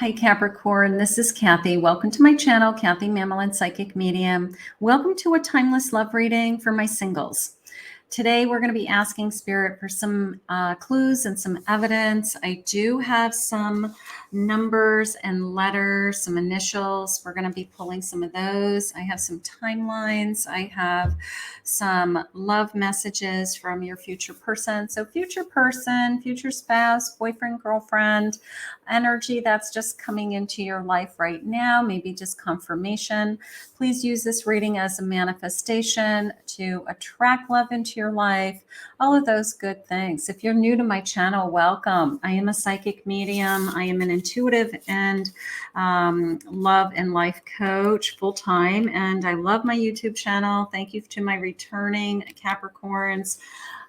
Hi Capricorn, this is Kathy. Welcome to my channel, Kathy Mamolen Psychic Medium. Welcome to a timeless love reading for my singles. Today we're going to be asking Spirit for some clues and some evidence. I do have some numbers and letters, some initials. We're going to be pulling some of those. I have some timelines. I have some love messages from your future person. So future person, future spouse, boyfriend, girlfriend, energy that's just coming into your life right now, maybe just confirmation. Please use this reading as a manifestation to attract love into your life, all of those good things. If you're new to my channel, welcome. I am a psychic medium. I am an intuitive and love and life coach full-time, and I love my YouTube channel. Thank you to my returning Capricorns.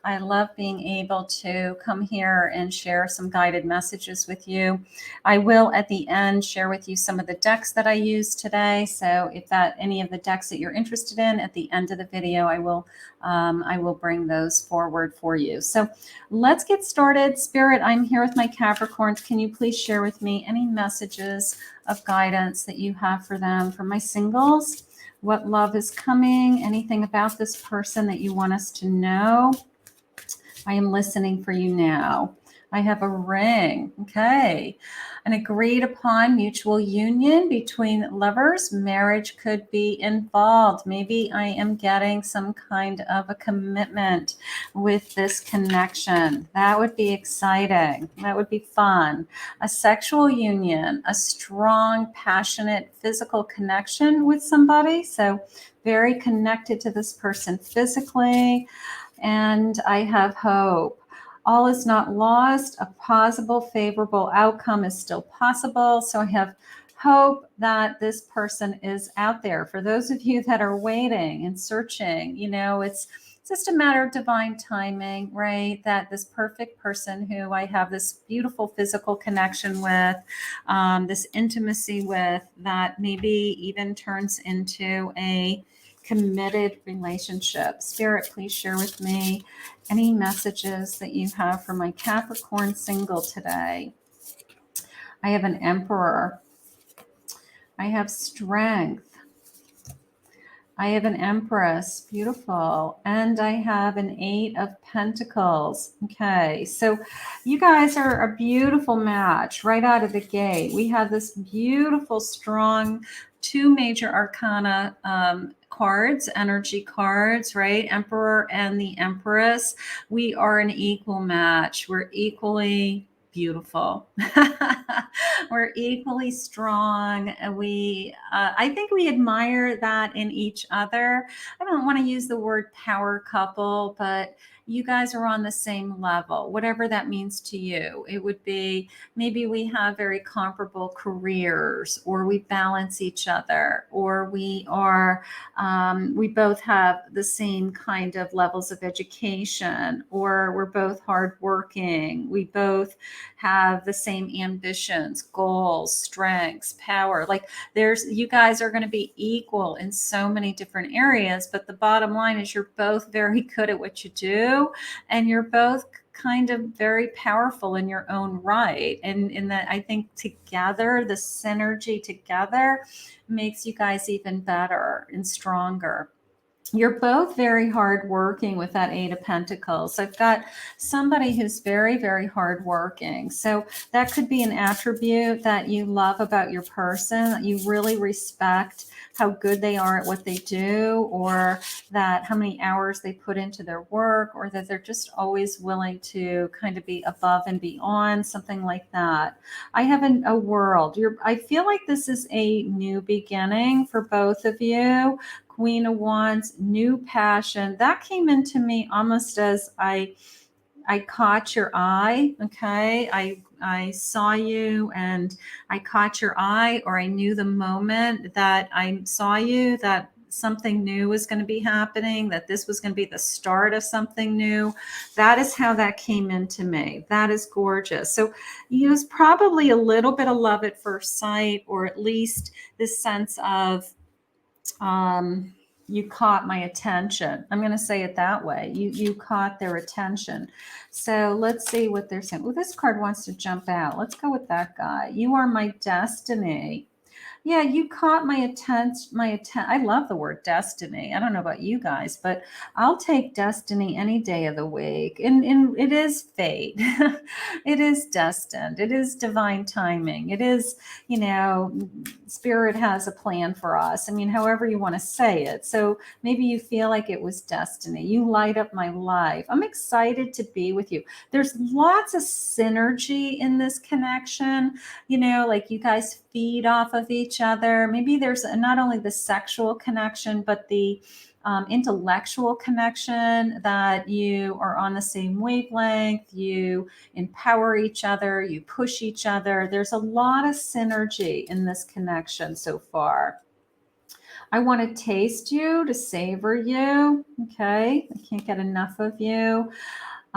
I love being able to come here and share some guided messages with you. I will at the end share with you some of the decks that I use today. So if any of the decks that you're interested in at the end of the video, I will bring those forward for you. So let's get started. Spirit, I'm here with my Capricorns. Can you please share with me any messages of guidance that you have for them, for my singles? What love is coming? Anything about this person that you want us to know? I am listening for you now. I have a ring. Okay. An agreed upon mutual union between lovers. Marriage could be involved. Maybe I am getting some kind of a commitment with this connection. That would be exciting. That would be fun. A sexual union, a strong, passionate physical connection with somebody. So very connected to this person physically. And I have hope. All is not lost. A possible favorable outcome is still possible. So I have hope that this person is out there. For those of you that are waiting and searching, it's just a matter of divine timing, right? That this perfect person who I have this beautiful physical connection with, this intimacy with, that maybe even turns into a committed relationship. Spirit, please share with me any messages that you have for my Capricorn single today. I have an Emperor. I have Strength. I have an Empress. Beautiful. And I have an 8 of Pentacles. Okay, so you guys are a beautiful match right out of the gate. We have this beautiful, strong 2 major arcana cards, energy cards, right? Emperor and the Empress. We are an equal match. We're equally beautiful. We're equally strong. I think we admire that in each other. I don't want to use the word power couple, but you guys are on the same level, whatever that means to you. It would be maybe we have very comparable careers, or we balance each other, or we both have the same kind of levels of education, or we're both hardworking. We both have the same ambitions, goals, strengths, power. Like you guys are going to be equal in so many different areas, but the bottom line is you're both very good at what you do, and you're both kind of very powerful in your own right. And in that, I think together, the synergy together makes you guys even better and stronger. You're both very hardworking with that 8 of Pentacles. I've got somebody who's very, very hardworking. So that could be an attribute that you love about your person, that you really respect how good they are at what they do, or that how many hours they put into their work, or that they're just always willing to kind of be above and beyond, something like that. I have a world. I feel like this is a new beginning for both of you. Queen of Wands, new passion. That came into me almost as I caught your eye. Okay. I saw you and I caught your eye, or I knew the moment that I saw you that something new was going to be happening, that this was going to be the start of something new. That is how that came into me. That is gorgeous. So it was probably a little bit of love at first sight, or at least this sense of, You caught my attention. I'm going to say it that way. You caught their attention. So let's see what they're saying. Oh, this card wants to jump out. Let's go with that guy. You are my destiny. Yeah, you caught my attention. I love the word destiny. I don't know about you guys, but I'll take destiny any day of the week. And it is fate. It is destined. It is divine timing. It is, spirit has a plan for us. I mean, however you want to say it. So maybe you feel like it was destiny. You light up my life. I'm excited to be with you. There's lots of synergy in this connection. Like you guys feed off of each other. Maybe there's not only the sexual connection, but the intellectual connection, that you are on the same wavelength, you empower each other, you push each other. There's a lot of synergy in this connection so far. I want to taste you, to savor you. Okay. I can't get enough of you.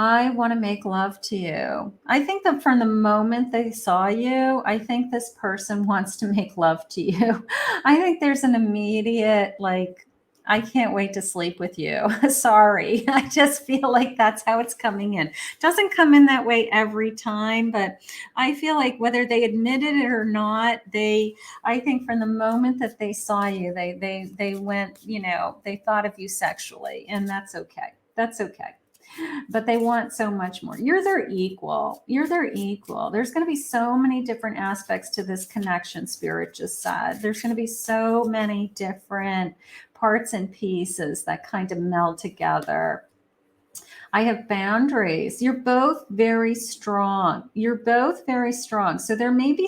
I want to make love to you. I think that from the moment they saw you, I think this person wants to make love to you. I think there's an immediate, like, I can't wait to sleep with you. Sorry. I just feel like that's how it's coming in. Doesn't come in that way every time, but I feel like whether they admitted it or not, I think from the moment that they saw you, they went, they thought of you sexually, and that's okay. That's okay. But they want so much more. You're their equal. You're their equal. There's going to be so many different aspects to this connection, Spirit just said. There's going to be so many different parts and pieces that kind of meld together. I have boundaries. You're both very strong. You're both very strong. So there may be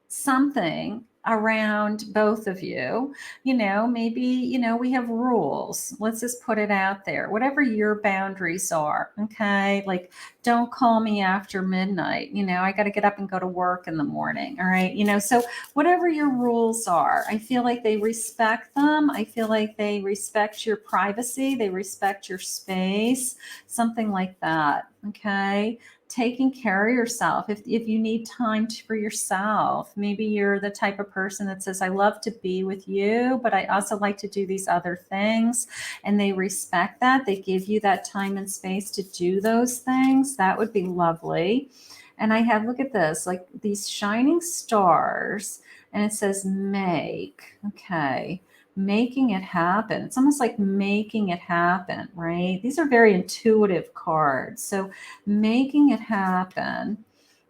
something around both of you. Maybe, we have rules. Let's just put it out there. Whatever your boundaries are, okay? Like, don't call me after midnight. I got to get up and go to work in the morning. All right. So whatever your rules are, I feel like they respect them. I feel like they respect your privacy. They respect your space, something like that. Okay. Taking care of yourself. If you need time for yourself, maybe you're the type of person that says, I love to be with you, but I also like to do these other things. And they respect that. They give you that time and space to do those things. That would be lovely. And I have, look at this, like these shining stars, and it says make. Okay. Making it happen. It's almost like making it happen, right? These are very intuitive cards. So making it happen.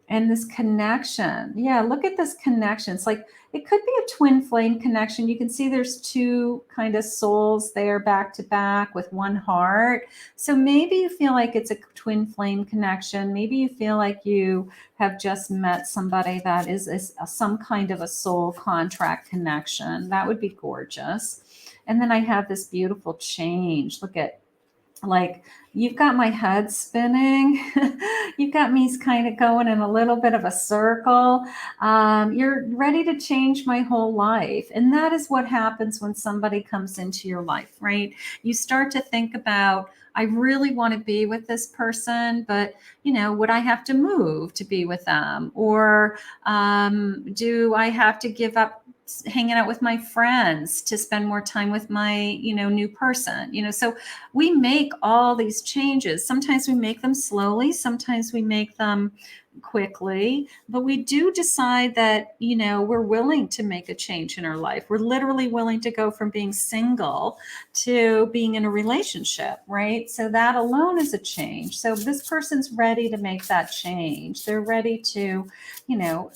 And this connection. Yeah, look at this connection. It's like, it could be a twin flame connection. You can see there's two kind of souls there back to back with one heart. So maybe you feel like it's a twin flame connection. Maybe you feel like you have just met somebody that is some kind of a soul contract connection. That would be gorgeous. And then I have this beautiful change. Look at, like, you've got my head spinning. You've got me kind of going in a little bit of a circle. You're ready to change my whole life. And that is what happens when somebody comes into your life, right? You start to think about, I really want to be with this person, but would I have to move to be with them? Or do I have to give up hanging out with my friends to spend more time with my, new person? So we make all these changes. Sometimes we make them slowly. Sometimes we make them quickly, but we do decide that, we're willing to make a change in our life. We're literally willing to go from being single to being in a relationship, right? So that alone is a change. So this person's ready to make that change. They're ready to,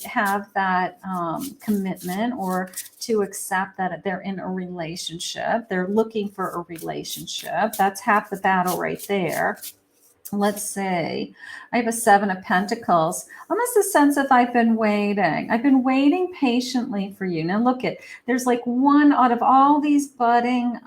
have that commitment, or to accept that they're in a relationship. They're looking for a relationship. That's half the battle right there. Let's see. I have a 7 of Pentacles. Almost a sense of I've been waiting. I've been waiting patiently for you. Now look at, there's like one out of all these budding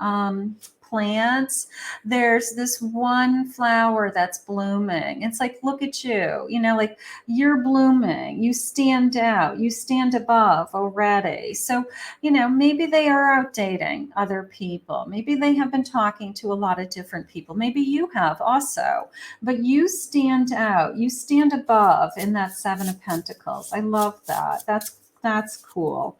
plants, there's this one flower that's blooming. It's like, look at you, like you're blooming, you stand out, you stand above already. So, maybe they are out dating other people. Maybe they have been talking to a lot of different people. Maybe you have also, but you stand out, you stand above in that 7 of Pentacles. I love that. That's That's cool.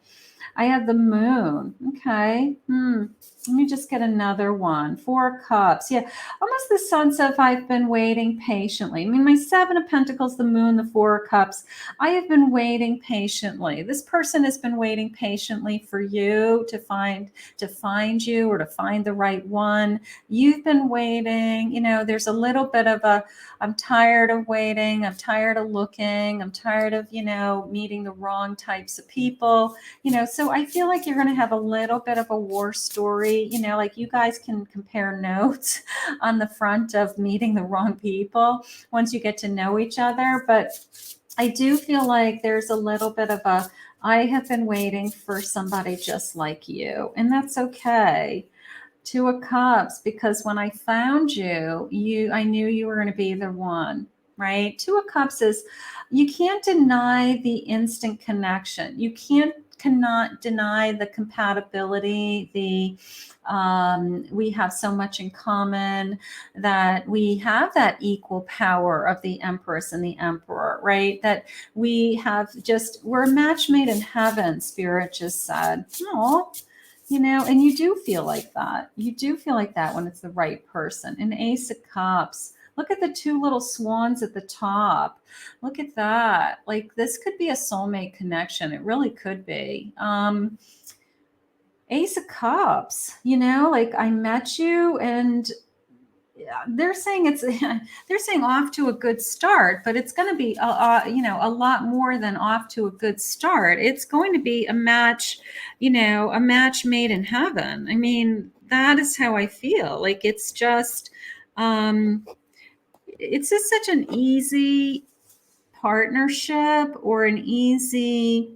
I have the moon. Okay. Let me just get another one. 4 cups. Yeah. Almost the sense of I've been waiting patiently. I mean, my 7 of Pentacles, the moon, the 4 cups. I have been waiting patiently. This person has been waiting patiently for you to find you or to find the right one. You've been waiting. You know, there's a little bit of a, I'm tired of waiting. I'm tired of looking. I'm tired of, meeting the wrong types of people. So I feel like you're going to have a little bit of a war story, like you guys can compare notes on the front of meeting the wrong people once you get to know each other. But I do feel like there's a little bit of a, I have been waiting for somebody just like you, and that's okay. 2 of Cups, because when I found you, I knew you were going to be the one, right? 2 of Cups is, you can't deny the instant connection. You cannot deny the compatibility, we have so much in common, that we have that equal power of the Empress and the Emperor, right? That we have we're a match made in heaven, Spirit just said. Oh, and you do feel like that. You do feel like that when it's the right person. An Ace of Cups. Look at the 2 little swans at the top. Look at that. Like, this could be a soulmate connection. It really could be. Ace of Cups, like I met you, and they're saying they're saying off to a good start, but it's going to be a lot more than off to a good start. It's going to be a match, a match made in heaven. I mean, that is how I feel. Like, it's just such an easy partnership, or an easy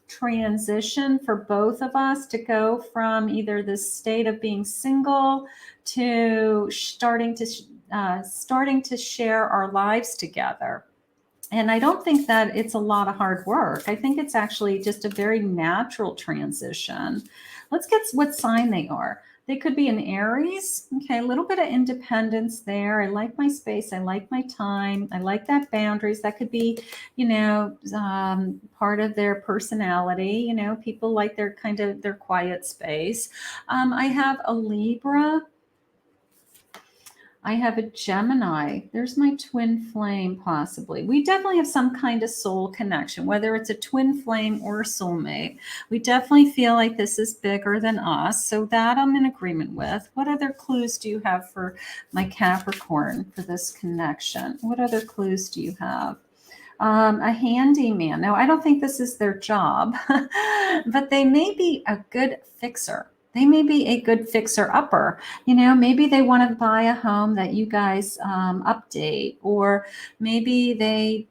transition for both of us to go from either this state of being single to starting to share our lives together. And I don't think that it's a lot of hard work. I think it's actually just a very natural transition. Let's get what sign they are. They could be an Aries. Okay, a little bit of independence there. I like my space. I like my time. I like that boundaries. That could be, part of their personality. People like their quiet space. I have a Libra. I have a Gemini. There's my twin flame, possibly. We definitely have some kind of soul connection, whether it's a twin flame or a soulmate. We definitely feel like this is bigger than us. So that I'm in agreement with. What other clues do you have for my Capricorn for this connection? What other clues do you have? A handyman. No, I don't think this is their job, but they may be a good fixer. They may be a good fixer upper. Maybe they want to buy a home that you guys update, or maybe they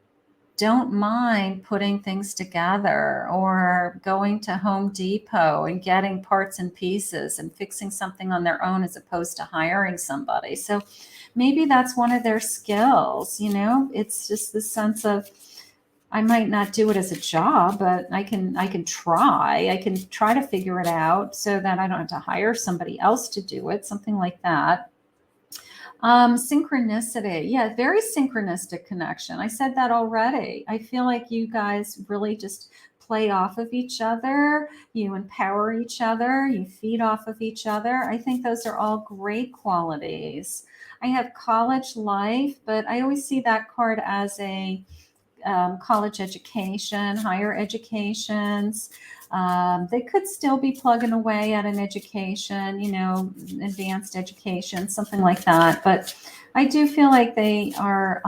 don't mind putting things together, or going to Home Depot and getting parts and pieces and fixing something on their own as opposed to hiring somebody. So maybe that's one of their skills. It's just the sense of, I might not do it as a job, but I can try. I can try to figure it out so that I don't have to hire somebody else to do it, something like that. Synchronicity. Yeah, very synchronistic connection. I said that already. I feel like you guys really just play off of each other. You empower each other. You feed off of each other. I think those are all great qualities. I have college life, but I always see that card as a college education, higher educations. They could still be plugging away at an education, advanced education, something like that. But I do feel like they have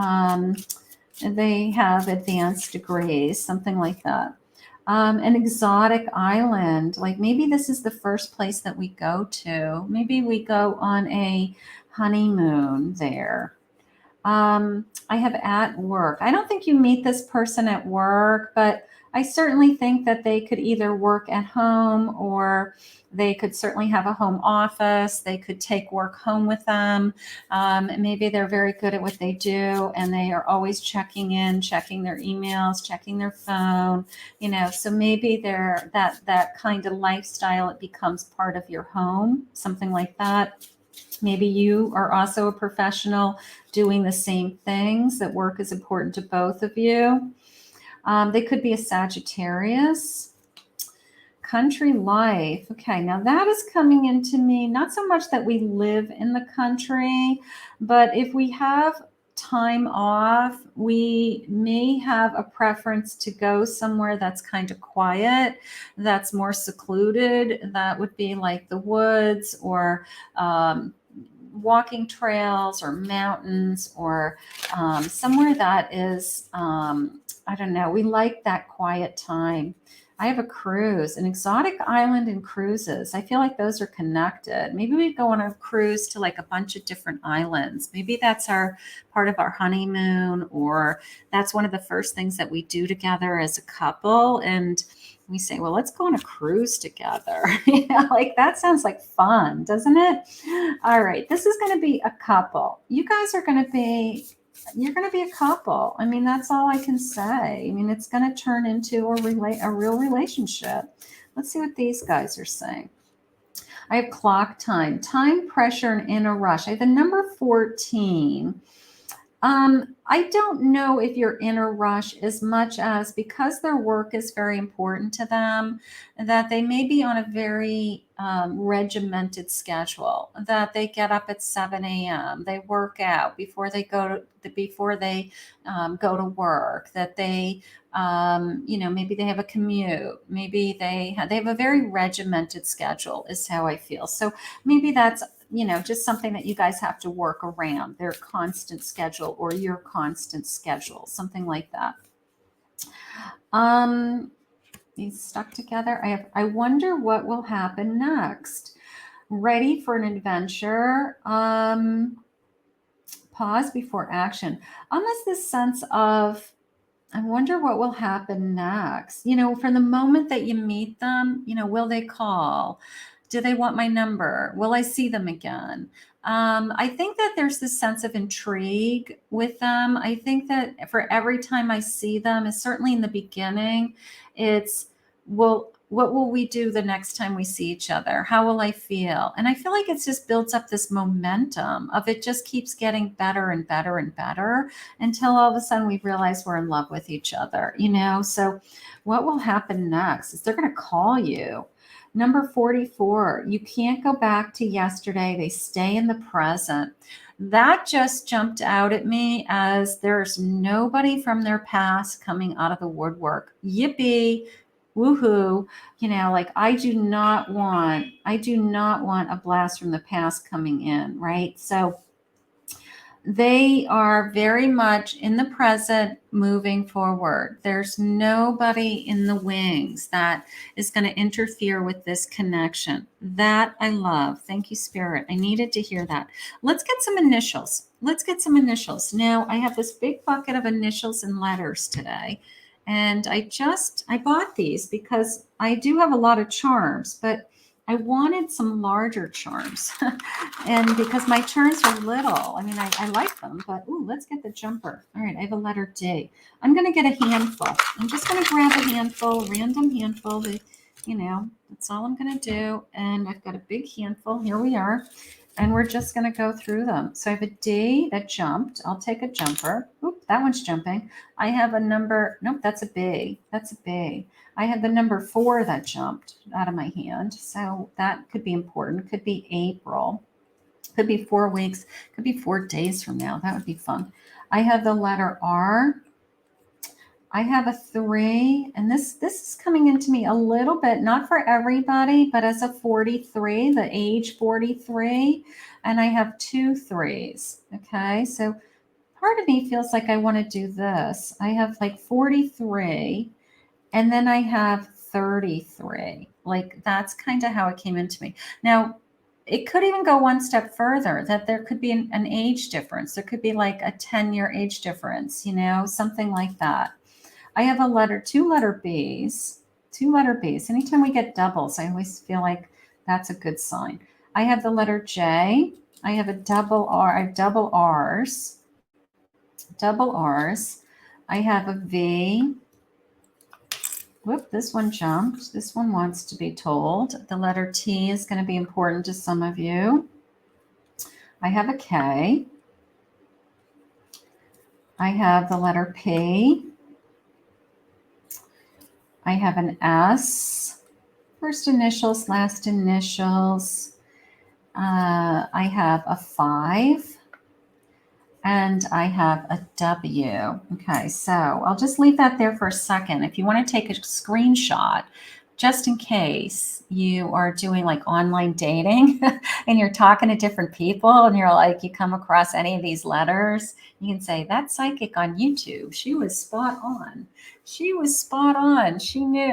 advanced degrees, something like that. An exotic island, like maybe this is the first place that we go to. Maybe we go on a honeymoon there. I have at work. I don't think you meet this person at work, but I certainly think that they could either work at home, or they could certainly have a home office. They could take work home with them. Maybe they're very good at what they do, and they are always checking in, checking their emails, checking their phone, so maybe they're that kind of lifestyle, it becomes part of your home, something like that. Maybe you are also a professional doing the same things, that work is important to both of you. They could be a Sagittarius. Country life. Okay, now that is coming into me, not so much that we live in the country, but if we have time off, we may have a preference to go somewhere that's kind of quiet, that's more secluded. That would be like the woods or walking trails or mountains or somewhere that is, I don't know, we like that quiet time. I have a cruise, an exotic island and cruises. I feel like those are connected. Maybe we go on a cruise to like a bunch of different islands. Maybe that's our part of our honeymoon, or that's one of the first things that we do together as a couple. And we say, well, let's go on a cruise together. Like that sounds like fun, doesn't it? All right, this is going to be a couple. You guys are going to be, you're going to be a couple. I mean, that's all I can say. I mean, it's going to turn into a real relationship. Let's see what these guys are saying. I have clock time, time pressure, and in a rush. I have the number 14. I don't know if you're in a rush as much as because their work is very important to them, that they may be on a very regimented schedule, that they get up at 7 a.m., they work out before they go to work, that they, maybe they have a commute, maybe they have a very regimented schedule is how I feel. So maybe that's, just something that you guys have to work around, their constant schedule or your constant schedule, something like that. These stuck together. I wonder what will happen next. Ready for an adventure. Pause before action. Almost this sense of, I wonder what will happen next. From the moment that you meet them, will they call? Do they want my number? Will I see them again? I think that there's this sense of intrigue with them. I think that for every time I see them, is certainly in the beginning, it's, well, what will we do the next time we see each other? How will I feel? And I feel like it's just built up this momentum of it just keeps getting better and better and better until all of a sudden we realize we're in love with each other, So what will happen next is they're going to call you. Number 44, you can't go back to yesterday. They stay in the present. That just jumped out at me as there's nobody from their past coming out of the woodwork. Yippee. Woohoo. Like I do not want a blast from the past coming in, right? So they are very much in the present, moving forward. There's nobody in the wings that is going to interfere with this connection. That I love. Thank you, Spirit. I needed to hear that. Let's get some initials. Now, I have this big bucket of initials and letters today. And I bought these because I do have a lot of charms, but I wanted some larger charms. And because my charms are little, I mean, I like them, but let's get the jumper. All right, I have a letter D. I'm going to get a handful. I'm just going to grab a handful, random handful. That's all I'm going to do. And I've got a big handful. Here we are. And we're just going to go through them. So I have a D that jumped. I'll take a jumper. Oop, that one's jumping. I have a number. Nope, that's a B. I have the number 4 that jumped out of my hand. So that could be important. Could be April. Could be 4 weeks. Could be 4 days from now. That would be fun. I have the letter R. I have a 3, and this is coming into me a little bit, not for everybody, but as a 43, the age 43, and I have 2 3s. Okay, so part of me feels like I want to do this. I have like 43, and then I have 33. Like that's kind of how it came into me. Now, it could even go one step further, that there could be an age difference. There could be like a 10-year age difference, something like that. I have 2 letter Bs. Anytime we get doubles, I always feel like that's a good sign. I have the letter J. I have a double R. I have double R's. I have a V. Whoop, this one jumped. This one wants to be told. The letter T is going to be important to some of you. I have a K. I have the letter P. I have an S, first initials, last initials. I have a 5. And I have a W. Okay, so I'll just leave that there for a second. If you want to take a screenshot, just in case you are doing like online dating and you're talking to different people and you're like, you come across any of these letters, you can say, that psychic on YouTube, she was spot on. She was spot on. She knew.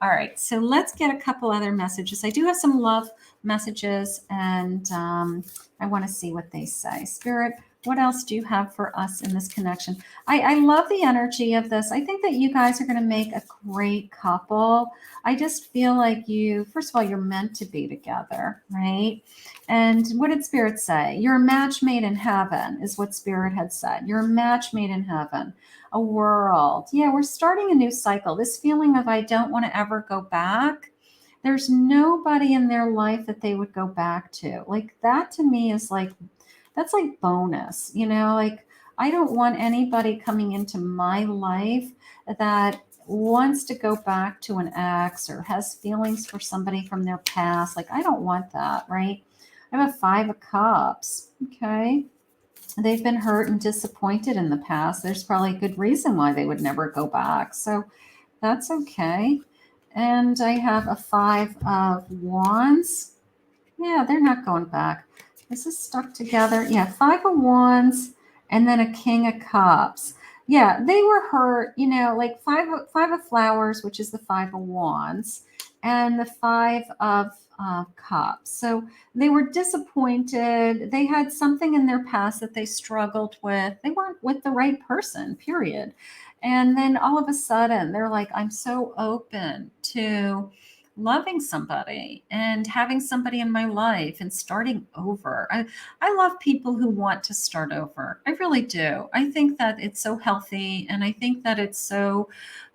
All right, so let's get a couple other messages. I do have some love messages and I want to see what they say. Spirit, what else do you have for us in this connection? I love the energy of this. I think that you guys are going to make a great couple. I just feel like you, first of all, you're meant to be together, right? And what did Spirit say? You're a match made in heaven, is what Spirit had said. You're a match made in heaven, a world. Yeah, we're starting a new cycle. This feeling of I don't want to ever go back. There's nobody in their life that they would go back to. Like that to me is like, that's like bonus, you know, like I don't want anybody coming into my life that wants to go back to an ex or has feelings for somebody from their past. Like, I don't want that, right? I have a 5 of Cups. Okay. They've been hurt and disappointed in the past. There's probably a good reason why they would never go back. So that's okay. And I have a 5 of Wands. Yeah, they're not going back. This is stuck together. Yeah, 5 of Wands and then a King of Cups. Yeah, they were hurt, you know, like five of Flowers, which is the 5 of Wands, and the 5 of Cups. So they were disappointed. They had something in their past that they struggled with. They weren't with the right person, period. And then all of a sudden, they're like, I'm so open to loving somebody and having somebody in my life and starting over. I love people who want to start over. I really do. I think that it's so healthy. And I think that it's so,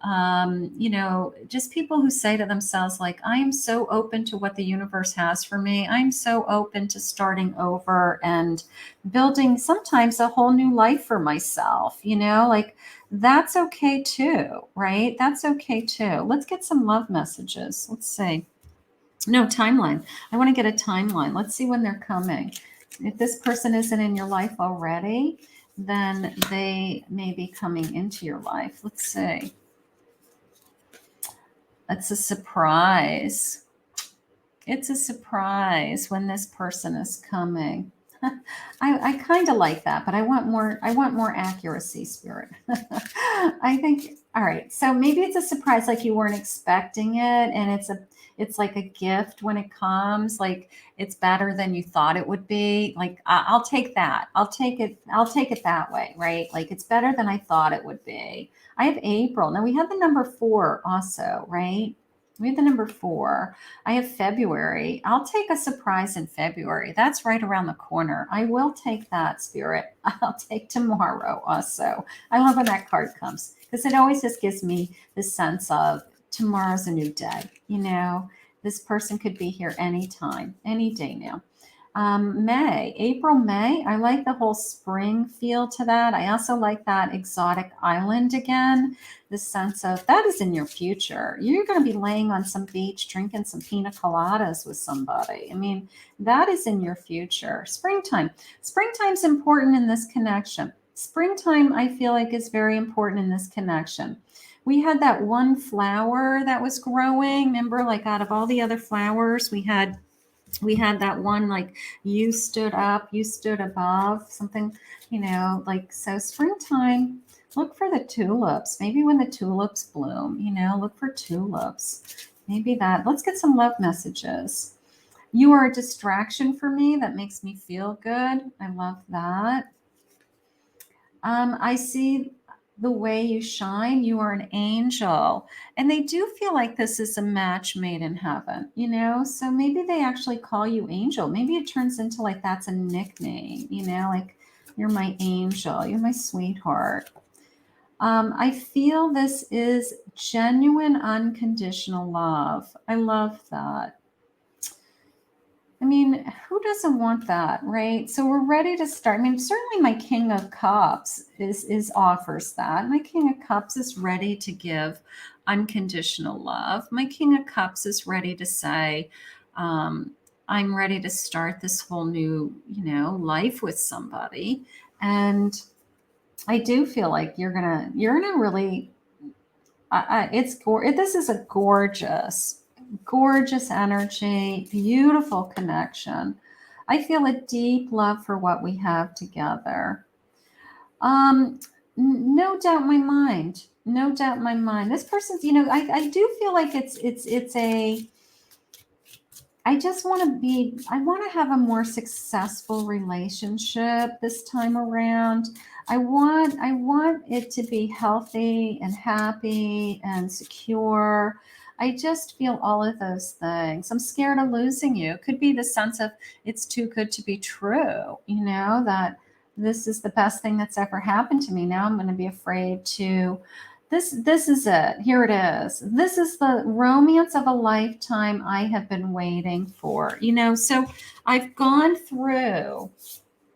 you know, just people who say to themselves, like, I am so open to what the universe has for me. I'm so open to starting over and building sometimes a whole new life for myself, you know, like, that's okay too, right? That's okay too. Let's get some love messages. Let's see. No, timeline. I want to get a timeline. Let's see when they're coming. If this person isn't in your life already, then they may be coming into your life. Let's see. It's a surprise. It's a surprise when this person is coming. I kind of like that, but I want more accuracy, Spirit. I think, all right, so maybe it's a surprise, like you weren't expecting it, and it's like a gift when it comes, like it's better than you thought it would be. Like I'll take that. I'll take it that way, right? Like it's better than I thought it would be. I have April. Now we have the number 4 also, right? We have the number 4. I have February. I'll take a surprise in February. That's right around the corner. I will take that, Spirit. I'll take tomorrow also. I love when that card comes because it always just gives me this sense of tomorrow's a new day. You know, this person could be here anytime, any day now. April, May. I like the whole spring feel to that. I also like that exotic island again. The sense of that is in your future. You're going to be laying on some beach, drinking some pina coladas with somebody. I mean, that is in your future. Springtime. Springtime's important in this connection. Springtime, I feel like, is very important in this connection. We had that one flower that was growing. Remember, like out of all the other flowers, we had that one, like you stood up, you stood above, something, you know, like, so springtime, look for the tulips. Maybe when the tulips bloom, you know, look for tulips. Maybe that. Let's get some love messages. You are a distraction for me. That makes me feel good. I love that. I see the way you shine. You are an angel. And they do feel like this is a match made in heaven, you know? So maybe they actually call you angel. Maybe it turns into like that's a nickname, you know, like you're my angel, you're my sweetheart. I feel this is genuine, unconditional love. I love that. I mean, who doesn't want that, right? So we're ready to start. I mean, certainly my King of Cups is offers that. My King of Cups is ready to give unconditional love. My King of Cups is ready to say, I'm ready to start this whole new, life with somebody. And I do feel like you're gonna really, this is a gorgeous, gorgeous energy, beautiful connection. I feel a deep love for what we have together. No doubt in my mind. No doubt in my mind. This person's, I do feel like it's a, I want to have a more successful relationship this time around. I want it to be healthy and happy and secure. I just feel all of those things. I'm scared of losing you. It could be the sense of it's too good to be true, that this is the best thing that's ever happened to me. Now I'm going to be afraid to this is it. Here it is. This is the romance of a lifetime I have been waiting for. So I've gone through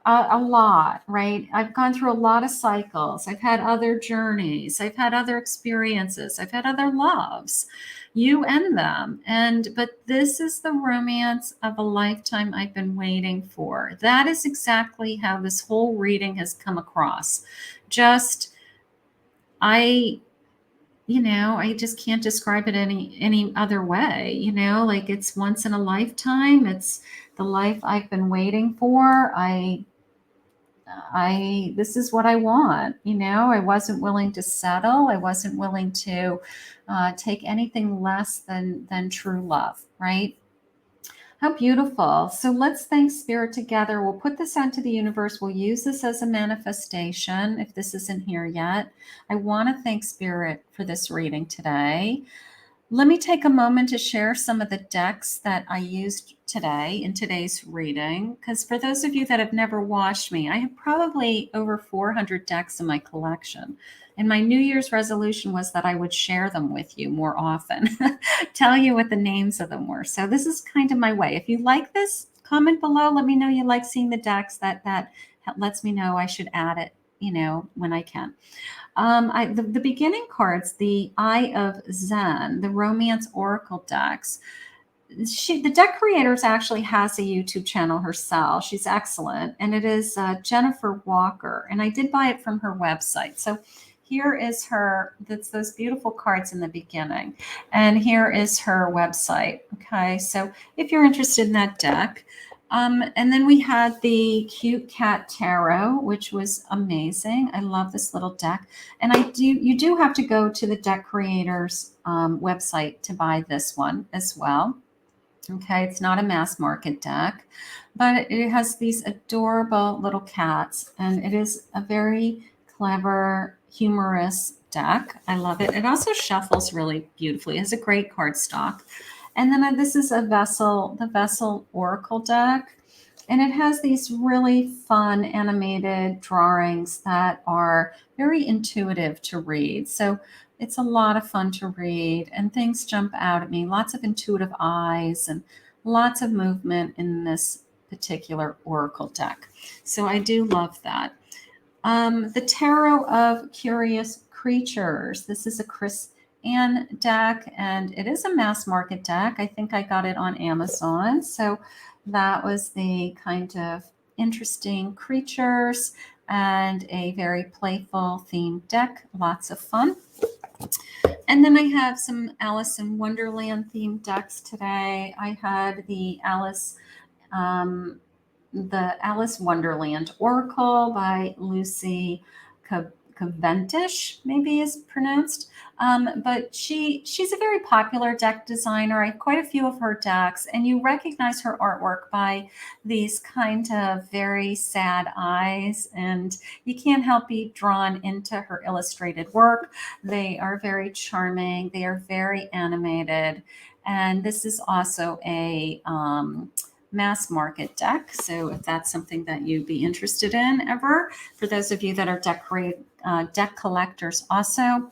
a lot, right? I've gone through a lot of cycles. I've had other journeys. I've had other experiences. I've had other loves, you and them. But this is the romance of a lifetime I've been waiting for. That is exactly how this whole reading has come across. I just can't describe it any other way, like it's once in a lifetime. It's the life I've been waiting for. This is what I want. I wasn't willing to settle. I wasn't willing to take anything less than true love, right? How beautiful. So let's thank Spirit together. We'll put this out to the universe. We'll use this as a manifestation if this isn't here yet. I want to thank Spirit for this reading today. Let me take a moment to share some of the decks that I used today in today's reading, because for those of you that have never watched me, I have probably over 400 decks in my collection. And my New Year's resolution was that I would share them with you more often, tell you what the names of them were. So this is kind of my way. If you like this, comment below. Let me know you like seeing the decks. That lets me know I should add it, when I can. The beginning cards, the Eye of Zen, the Romance Oracle decks. The deck creators actually has a YouTube channel herself. She's excellent. And it is Jennifer Walker. And I did buy it from her website. So here is that's those beautiful cards in the beginning. And here is her website. Okay, so if you're interested in that deck. And then we had the Cute Cat Tarot, which was amazing. I love this little deck. And you do have to go to the deck creators website to buy this one as well. Okay, it's not a mass market deck, but it has these adorable little cats, and it is a very clever, humorous deck. I love it. It also shuffles really beautifully. It has a great card stock. And then this is the Vessel Oracle deck. And it has these really fun animated drawings that are very intuitive to read. So it's a lot of fun to read, and things jump out at me. Lots of intuitive eyes and lots of movement in this particular Oracle deck. So I do love that. The Tarot of Curious Creatures. This is a Chris Ann deck, and it is a mass market deck. I think I got it on Amazon. So that was the kind of interesting creatures and a very playful themed deck. Lots of fun. And then I have some Alice in Wonderland themed decks today. I had the Alice Wonderland Oracle by Lucy Cavendish, maybe is pronounced. But she's a very popular deck designer. I have quite a few of her decks, and you recognize her artwork by these kind of very sad eyes, and you can't help be drawn into her illustrated work. They are very charming. They are very animated. And this is also a mass market deck. So if that's something that you'd be interested in ever, for those of you that are deck collectors also.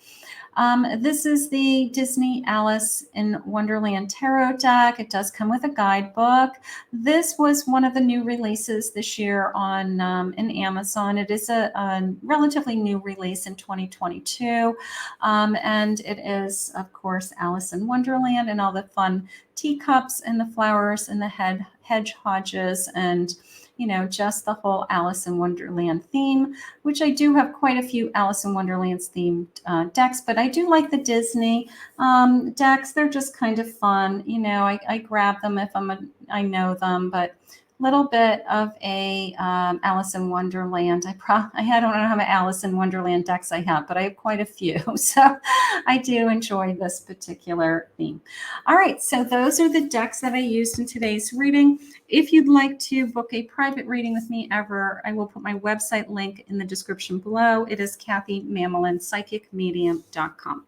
This is the Disney Alice in Wonderland Tarot deck. It does come with a guidebook. This was one of the new releases this year on in Amazon. It is a relatively new release in 2022. And it is, of course, Alice in Wonderland and all the fun teacups and the flowers and the hedgehogs and, you know, just the whole Alice in Wonderland theme, which I do have quite a few Alice in Wonderland's themed decks, but I do like the Disney decks. They're just kind of fun. You know, I grab them if I know them, but little bit of a Alice in Wonderland. I don't know how many Alice in Wonderland decks I have, but I have quite a few. So I do enjoy this particular theme. All right, so those are the decks that I used in today's reading. If you'd like to book a private reading with me ever, I will put my website link in the description below. It is CathyMamolenPsychicMedium.com.